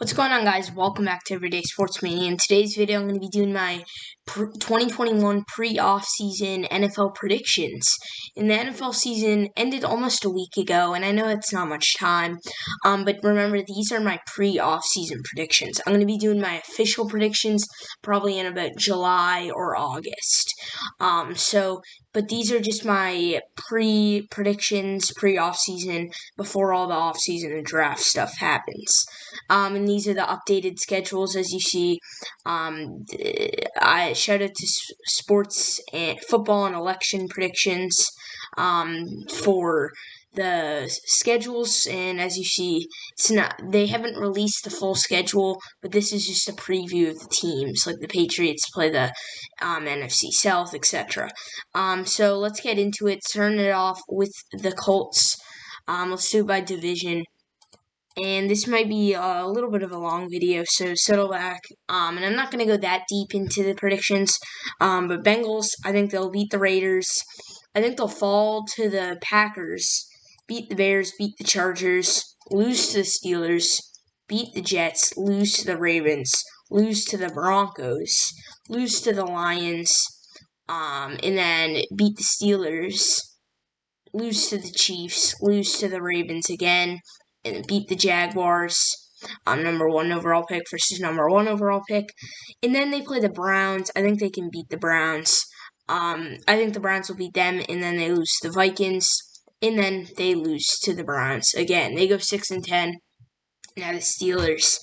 What's going on, guys? Welcome back to Everyday Sports Mania. In today's video, I'm going to be doing my 2021 pre-offseason NFL predictions. And the NFL season ended almost a week ago, and I know it's not much time, but remember, these are my pre-offseason predictions. I'm going to be doing my official predictions probably in about July or August. But these are just my pre-predictions, pre-offseason, before all the offseason and draft stuff happens. And these are the updated schedules, as you see. I shout out to sports and football and election predictions for the schedules, and as you see, they haven't released the full schedule, but this is just a preview of the teams, like the Patriots play the NFC South, etc. So let's get into it. Turn it off with the Colts. Let's do it by division. And this might be a little bit of a long video, so settle back. And I'm not going to go that deep into the predictions. But Bengals, I think they'll beat the Raiders. I think they'll fall to the Packers, beat the Bears, beat the Chargers, lose to the Steelers, beat the Jets, lose to the Ravens, lose to the Broncos, lose to the Lions, and then beat the Steelers, lose to the Chiefs, lose to the Ravens again, and beat the Jaguars, number 1 overall pick versus number 1 overall pick. And then they play the Browns. I think they can beat the Browns. I think the Browns will beat them, and then they lose to the Vikings, and then they lose to the Browns again. They go 6-10. Now the Steelers.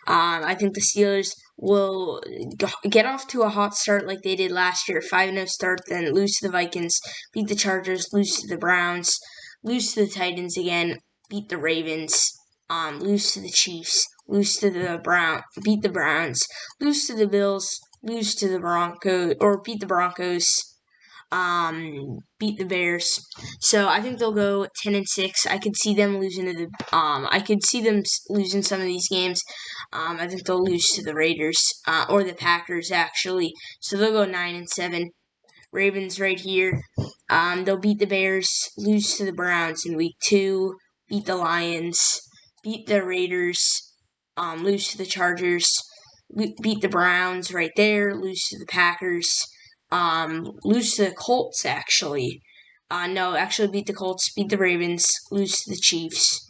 I think the Steelers will get off to a hot start like they did last year, 5-0 start, then lose to the Vikings, beat the Chargers, lose to the Browns, lose to the Titans again, beat the Ravens, lose to the Chiefs, lose to the beat the Browns, lose to the Bills, lose to the Broncos, or beat the Broncos, beat the Bears. So I think they'll go 10-6. I could see them losing losing some of these games. I think they'll lose to the Raiders, or the Packers, actually. So they'll go 9-7. Ravens right here. They'll beat the Bears, lose to the Browns in week 2, beat the Lions, beat the Raiders, lose to the Chargers, beat the Browns right there, lose to the Packers, lose to the Colts, actually. Beat the Colts, beat the Ravens, lose to the Chiefs.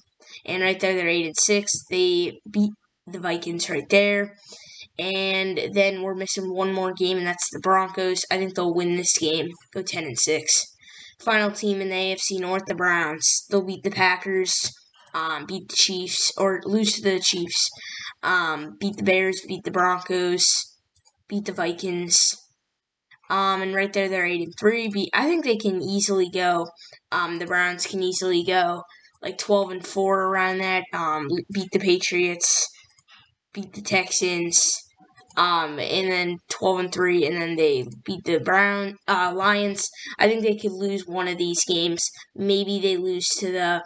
And right there, they're 8-6. They beat the Vikings right there. And then we're missing one more game, and that's the Broncos. I think they'll win this game, go 10-6. Final team in the AFC North, the Browns. They'll beat the Packers, beat the Chiefs, or lose to the Chiefs, beat the Bears, beat the Broncos, beat the Vikings. And right there, they're 8-3. I think they can easily go. The Browns can easily go like 12-4 around that. Beat the Patriots, beat the Texans, and then 12-3, and then they beat the Lions. I think they could lose one of these games. Maybe they lose to the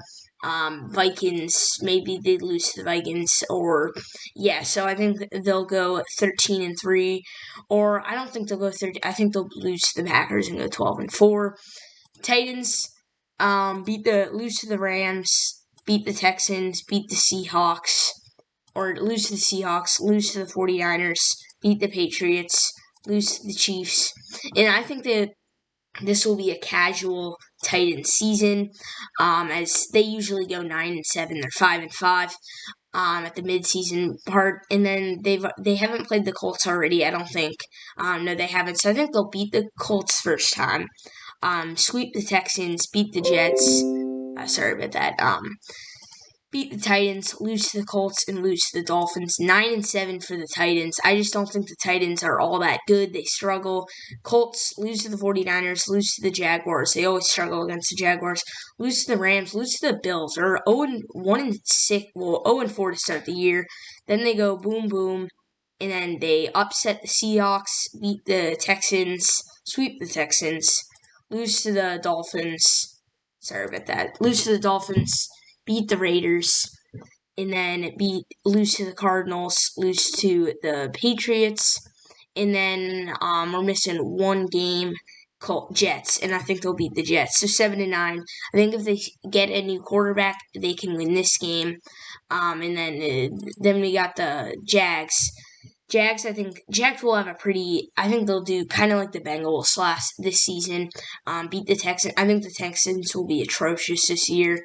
Vikings. Maybe they lose to the Vikings, so I think they'll go 13-3, or I don't think they'll go 13. I think they'll lose to the Packers and go 12-4. Titans, lose to the Rams, beat the Texans, beat the Seahawks, or lose to the Seahawks, lose to the 49ers, beat the Patriots, lose to the Chiefs. And I think that this will be a casual Titans season, as they usually go 9-7. They're 5-5 at the midseason part, and then they haven't played the Colts already, I don't think. No, they haven't. So I think they'll beat the Colts first time, sweep the Texans, beat the Jets. Sorry about that. Beat the Titans, lose to the Colts, and lose to the Dolphins. 9-7 for the Titans. I just don't think the Titans are all that good. They struggle. Colts, lose to the 49ers, lose to the Jaguars. They always struggle against the Jaguars. Lose to the Rams, lose to the Bills. They're 0-4 to start the year. Then they go boom, boom, and then they upset the Seahawks, beat the Texans, sweep the Texans, lose to the Dolphins. Sorry about that. Lose to the Dolphins, beat the Raiders, and then lose to the Cardinals, lose to the Patriots, and then we're missing one game, Jets, and I think they'll beat the Jets. So 7-9. I think if they get a new quarterback, they can win this game. And then we got the Jags. Jags, I think Jags will have I think they'll do kind of like the Bengals this season. Beat the Texans. I think the Texans will be atrocious this year.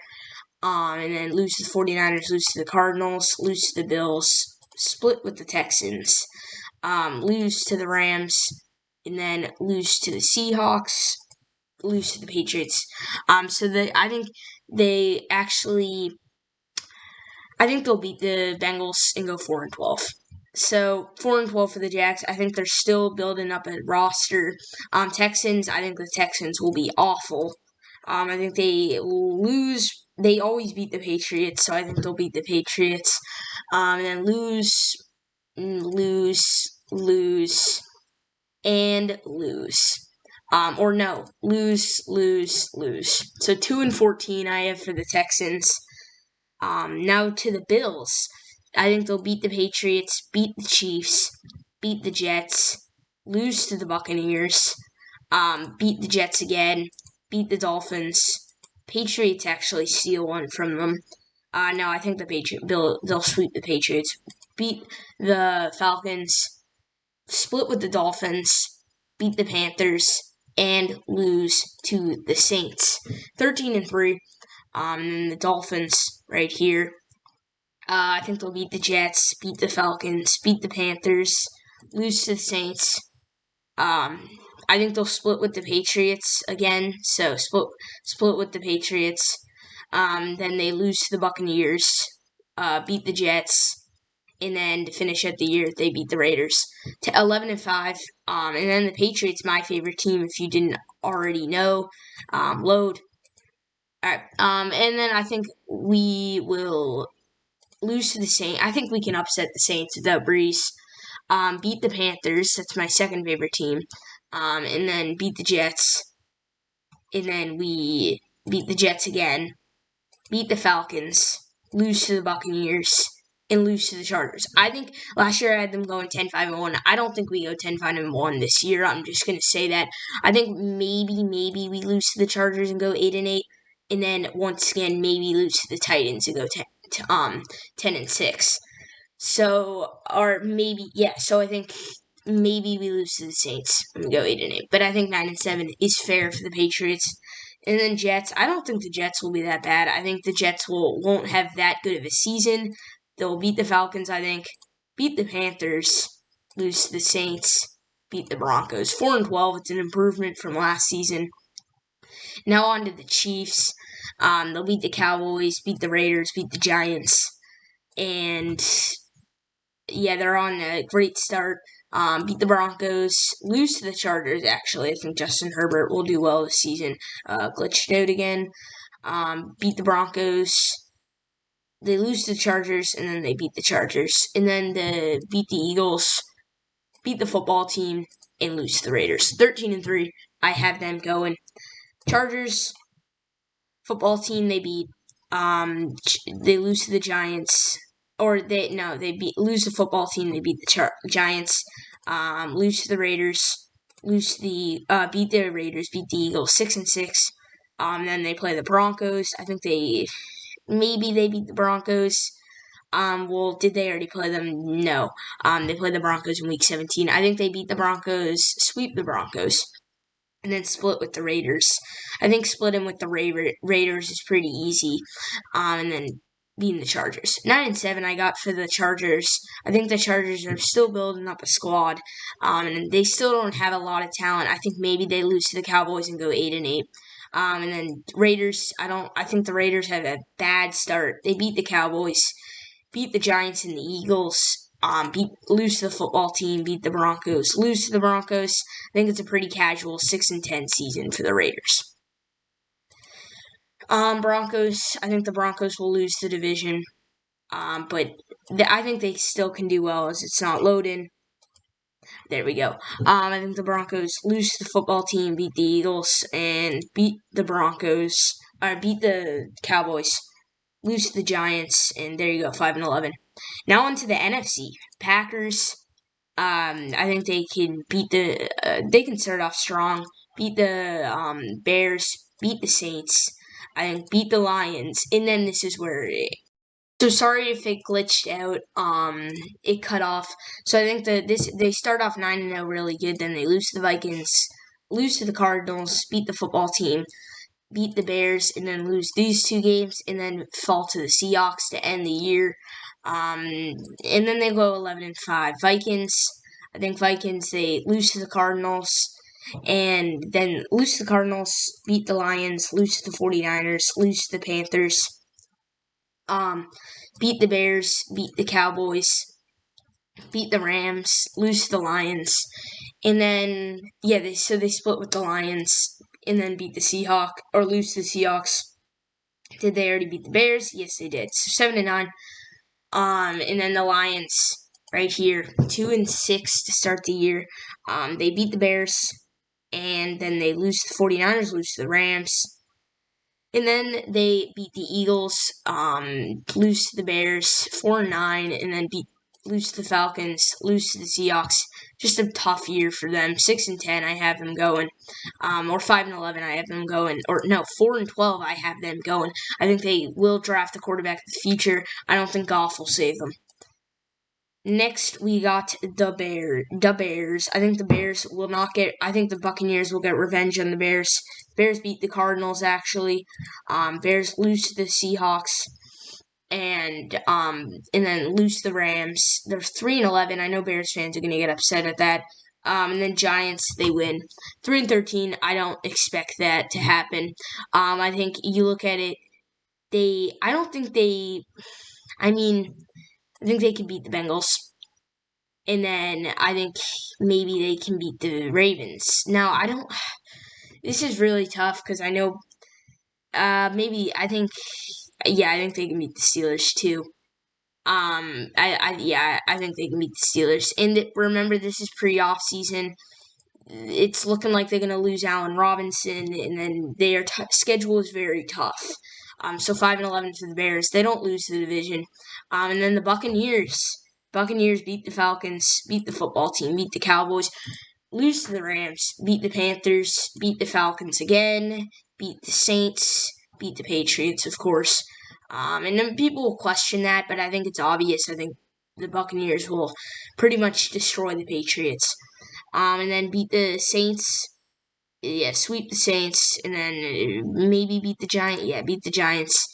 And then lose to the 49ers, lose to the Cardinals, lose to the Bills, split with the Texans, lose to the Rams, and then lose to the Seahawks, lose to the Patriots. I think they actually, I think they'll beat the Bengals and go 4-12. So 4-12 for the Jags. I think they're still building up a roster. Texans. I think the Texans will be awful. I think they lose. They always beat the Patriots, so I think they'll beat the Patriots. And then lose, and lose. Or no, lose. So 2-14 I have for the Texans. Now to the Bills. I think they'll beat the Patriots, beat the Chiefs, beat the Jets, lose to the Buccaneers, beat the Jets again, beat the Dolphins. Patriots actually steal one from them. No, I think they'll sweep the Patriots, beat the Falcons, split with the Dolphins, beat the Panthers, and lose to the Saints. 13-3. And the Dolphins right here. I think they'll beat the Jets, beat the Falcons, beat the Panthers, lose to the Saints. I think they'll split with the Patriots again. So split with the Patriots. Then they lose to the Buccaneers, beat the Jets, and then to finish out the year, they beat the Raiders to 11-5. And then the Patriots, my favorite team, if you didn't already know. Load. All right. And then I think we will lose to the Saints. I think we can upset the Saints without Breeze. Beat the Panthers. That's my second favorite team. And then beat the Jets. And then we beat the Jets again. Beat the Falcons. Lose to the Buccaneers. And lose to the Chargers. I think last year I had them going 10-5-1. I don't think we go 10-5-1 this year. I'm just going to say that. I think maybe we lose to the Chargers and go 8-8. And then once again, maybe lose to the Titans and go 10-6. So, or maybe, so I think maybe we lose to the Saints and we go 8-8. But I think 9-7 is fair for the Patriots. And then Jets, I don't think the Jets will be that bad. I think the Jets won't have that good of a season. They'll beat the Falcons, I think, beat the Panthers, lose to the Saints, beat the Broncos. 4-12, it's an improvement from last season. Now on to the Chiefs. They'll beat the Cowboys, beat the Raiders, beat the Giants. And, they're on a great start. Beat the Broncos, lose to the Chargers, actually. I think Justin Herbert will do well this season. Glitched out again. Beat the Broncos. They lose to the Chargers, and then they beat the Chargers. And then they beat the Eagles, beat the football team, and lose to the Raiders. 13-3, I have them going. Chargers, football team, they beat. They lose to the Giants. Or lose the football team, they beat the Giants. Lose to the Raiders. Beat the Raiders, beat the Eagles 6-6. Then they play the Broncos. I think maybe they beat the Broncos. Did they already play them? No. They played the Broncos in Week 17. I think they beat the Broncos, sweep the Broncos, and then split with the Raiders. I think splitting with the Raiders is pretty easy. And then beating the Chargers. 9-7 I got for the Chargers. I think the Chargers are still building up a squad. And they still don't have a lot of talent. I think maybe they lose to the Cowboys and go 8-8. And then Raiders, I think the Raiders have a bad start. They beat the Cowboys, beat the Giants and the Eagles, lose to the football team, beat the Broncos, lose to the Broncos. I think it's a pretty casual 6-10 season for the Raiders. Broncos, I think the Broncos will lose the division. But I think they still can do well as it's not loaded. There we go. I think the Broncos lose to the football team, beat the Eagles, and beat the beat the Cowboys, lose to the Giants, and there you go, 5-11. Now on to the NFC. Packers, I think they can they can start off strong, beat the Bears, beat the Saints, I think beat the Lions, and then this is where So sorry if it glitched out. It cut off. So I think that they start off 9-0 really good. Then they lose to the Vikings, lose to the Cardinals, beat the football team, beat the Bears, and then lose these two games, and then fall to the Seahawks to end the year. And then they go 11-5. Vikings. I think Vikings, they lose to the Cardinals, and then lose to the Cardinals, beat the Lions, lose to the 49ers, lose to the Panthers, beat the Bears, beat the Cowboys, beat the Rams, lose to the Lions, and then they split with the Lions, and then beat the Seahawks, or lose to the Seahawks. Did they already beat the Bears? Yes, they did. So 7-9. And then the Lions right here, 2-6 to start the year. They beat the Bears, and then they lose to the 49ers, lose to the Rams. And then they beat the Eagles, lose to the Bears, 4-9, and then lose to the Falcons, lose to the Seahawks. Just a tough year for them. 6-10, I have them going, or 5-11, I have them going, or no, 4-12, I have them going. I think they will draft a quarterback in the future. I don't think Goff will save them. Next, we got the Bears. I think the Bears will not get. I think the Buccaneers will get revenge on the Bears. Bears beat the Cardinals, actually. Bears lose to the Seahawks, and then lose to the Rams. They're 3-11. I know Bears fans are going to get upset at that. And then Giants, they win 3-13. I don't expect that to happen. I think you look at it. I don't think they. I mean, I think they can beat the Bengals. And then I think maybe they can beat the Ravens. Now, I don't. This is really tough because I know. I think they can beat the Steelers too. I think they can beat the Steelers. And remember, this is pre-offseason. It's looking like they're going to lose Allen Robinson, and then their schedule is very tough. So 5-11 for the Bears. They don't lose the division. And then the Buccaneers. Buccaneers beat the Falcons, beat the football team, beat the Cowboys, lose to the Rams, beat the Panthers, beat the Falcons again, beat the Saints, beat the Patriots, of course. And then people will question that, but I think it's obvious. I think the Buccaneers will pretty much destroy the Patriots. And then beat the Saints. Yeah, sweep the Saints, and then maybe beat the Giants. Yeah, beat the Giants.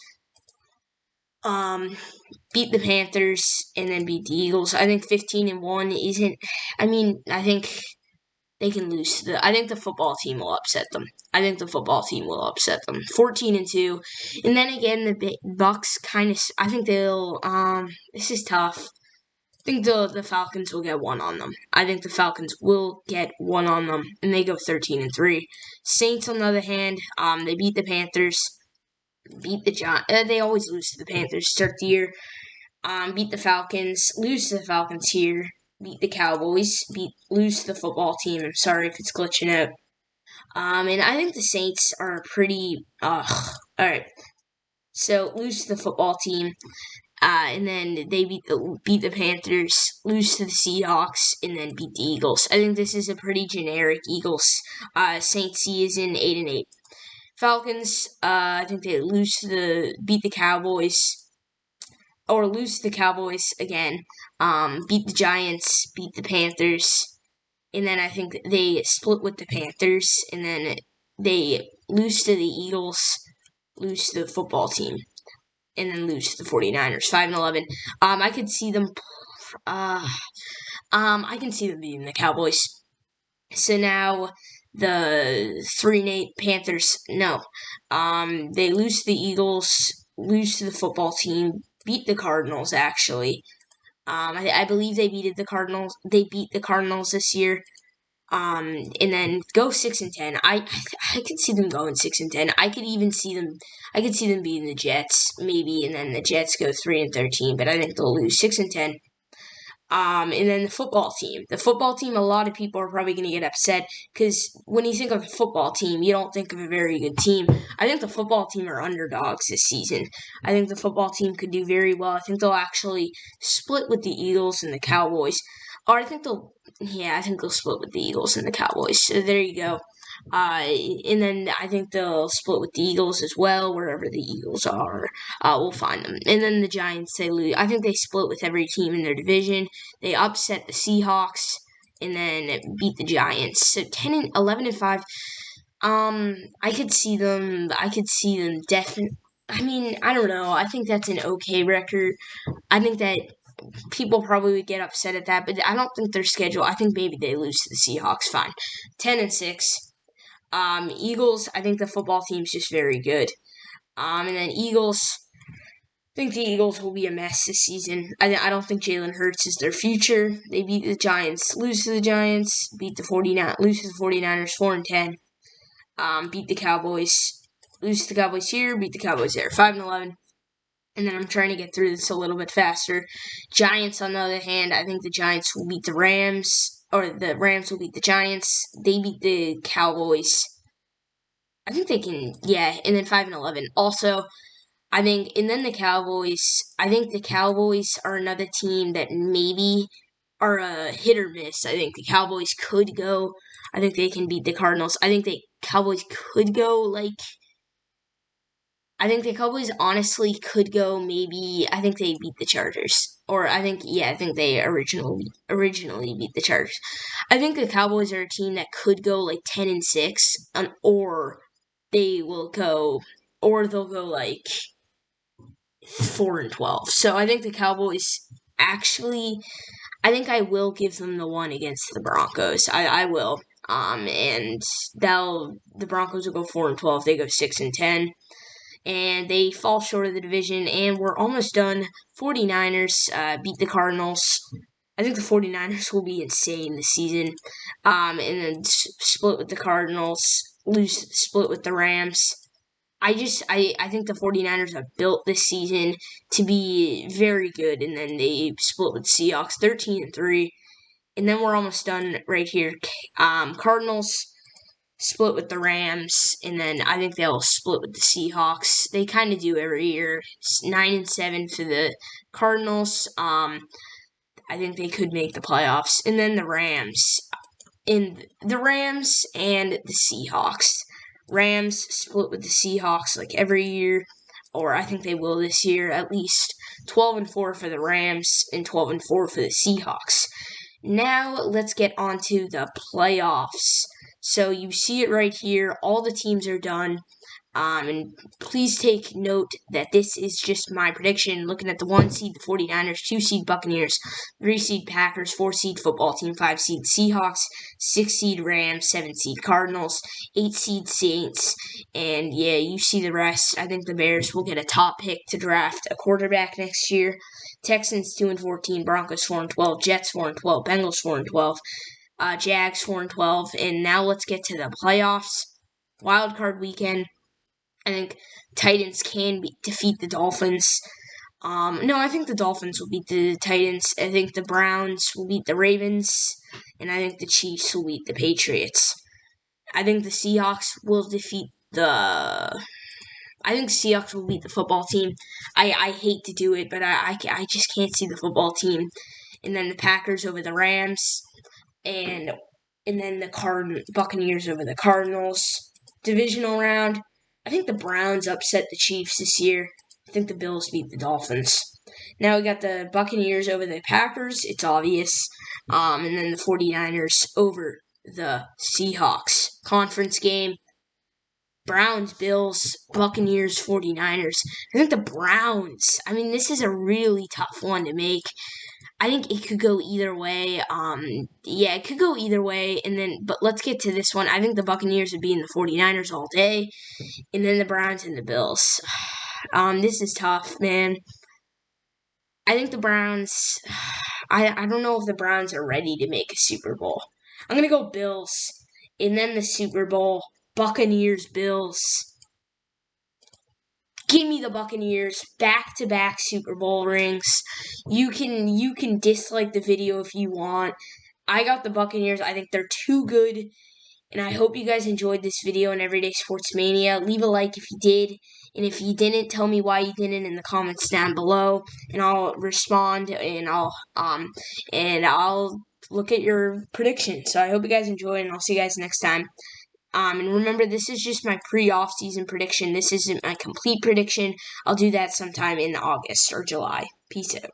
Beat the Panthers, and then beat the Eagles. I think 15-1 isn't. I mean, I think they can lose. I think the football team will upset them. 14-2, and then again the Bucks kind of. I think they'll. This is tough. I think the Falcons will get one on them. And they go 13-3. Saints, on the other hand, they beat the Panthers, beat the Giants. They always lose to the Panthers. Start the year, beat the Falcons, lose to the Falcons here, beat the Cowboys, lose to the football team. I'm sorry if it's glitching out. And I think the Saints are pretty. All right. So lose to the football team. And then they beat the Panthers, lose to the Seahawks, and then beat the Eagles. I think this is a pretty generic Eagles Saints season, 8-8. Falcons, I think they beat the Cowboys, or lose to the Cowboys again. Beat the Giants, beat the Panthers, and then I think they split with the Panthers, and then they lose to the Eagles, lose to the football team, and then lose to the 49ers, 5-11. I could see them. I can see them beating the Cowboys. So now the 3-8 Panthers. No, they lose to the Eagles, lose to the football team, beat the Cardinals. Actually, I believe they beat the Cardinals. They beat the Cardinals this year. And then go 6-10. I could see them going 6-10. I could see them beating the Jets, maybe, and then the Jets go 3-13. But I think they'll lose 6-10. And then the football team. A lot of people are probably going to get upset because when you think of the football team, you don't think of a very good team. I think the football team are underdogs this season. I think the football team could do very well. I think they'll actually split with the Eagles and the Cowboys. Or I think they'll split with the Eagles and the Cowboys. So there you go. And then I think they'll split with the Eagles as well, wherever the Eagles are. We'll find them. And then the Giants, they lose. I think they split with every team in their division. They upset the Seahawks and then beat the Giants. So 11-5. I could see them. Definitely. I mean, I don't know. I think that's an okay record. I think that people probably would get upset at that, but I don't think their schedule. I think maybe they lose to the Seahawks. Fine, 10-6. Eagles. I think the football team's just very good. And then Eagles. I think the Eagles will be a mess this season. I don't think Jalen Hurts is their future. They beat the Giants, lose to the Giants, lose to the 49ers 4-10. Beat the Cowboys, lose to the Cowboys here, beat the Cowboys there 5-11. And then I'm trying to get through this a little bit faster. Giants, on the other hand, I think the Giants will beat the Rams, or the Rams will beat the Giants. They beat the Cowboys. I think they can, and then 5-11. Also, I think the Cowboys are another team that maybe are a hit or miss. I think the Cowboys could go. I think they can beat the Cardinals. I think the Cowboys could go, I think the Cowboys honestly could go maybe. I think they beat the Chargers. Or I think they originally beat the Chargers. I think the Cowboys are a team that could go 10-6, or they'll go 4-12. So I think the Cowboys actually, I think I will give them the one against the Broncos. I will. And the Broncos will go 4-12. They go 6-10. And they fall short of the division, and we're almost done. 49ers beat the Cardinals. I think the 49ers will be insane this season. And then split with the Cardinals, split with the Rams. I think the 49ers have built this season to be very good, and then they split with the Seahawks 13-3. And then we're almost done right here. Cardinals split with the Rams, and then I think they'll split with the Seahawks. They kind of do every year. 9-7 for the Cardinals. I think they could make the playoffs. And then the Rams. And the Rams and the Seahawks. Rams split with the Seahawks every year, or I think they will this year at least. 12-4 for the Rams and 12-4 for the Seahawks. Now let's get on to the playoffs. So you see it right here. All the teams are done. And please take note that this is just my prediction. Looking at the 1 seed, the 49ers, 2 seed Buccaneers, 3 seed Packers, 4 seed football team, 5 seed Seahawks, 6 seed Rams, 7 seed Cardinals, 8 seed Saints, and you see the rest. I think the Bears will get a top pick to draft a quarterback next year. Texans 2-14, Broncos 4-12, Jets 4-12, Bengals 4-12, Jags 4-12, and now let's get to the playoffs. Wild card weekend. I think Titans can defeat the Dolphins. No, I think the Dolphins will beat the Titans. I think the Browns will beat the Ravens. And I think the Chiefs will beat the Patriots. I think the Seahawks will defeat I think the Seahawks will beat the football team. I hate to do it, but I just can't see the football team. And then the Packers over the Rams. And then the Buccaneers over the Cardinals. Divisional round. I think the Browns upset the Chiefs this year. I think the Bills beat the Dolphins. Now we got the Buccaneers over the Packers. It's obvious. And then the 49ers over the Seahawks. Conference game. Browns, Bills, Buccaneers, 49ers. I think the Browns. This is a really tough one to make. I think it could go either way. It could go either way. But let's get to this one. I think the Buccaneers would be in the 49ers all day. And then the Browns and the Bills. This is tough, man. I think the Browns, I don't know if the Browns are ready to make a Super Bowl. I'm going to go Bills. And then the Super Bowl, Buccaneers, Bills. Give me the Buccaneers, back-to-back Super Bowl rings. You can dislike the video if you want. I got the Buccaneers. I think they're too good. And I hope you guys enjoyed this video on Everyday Sports Mania. Leave a like if you did. And if you didn't, tell me why you didn't in the comments down below. And I'll respond, and I'll look at your predictions. So I hope you guys enjoy, and I'll see you guys next time. And remember, this is just my pre-off-season prediction. This isn't my complete prediction. I'll do that sometime in August or July. Peace out.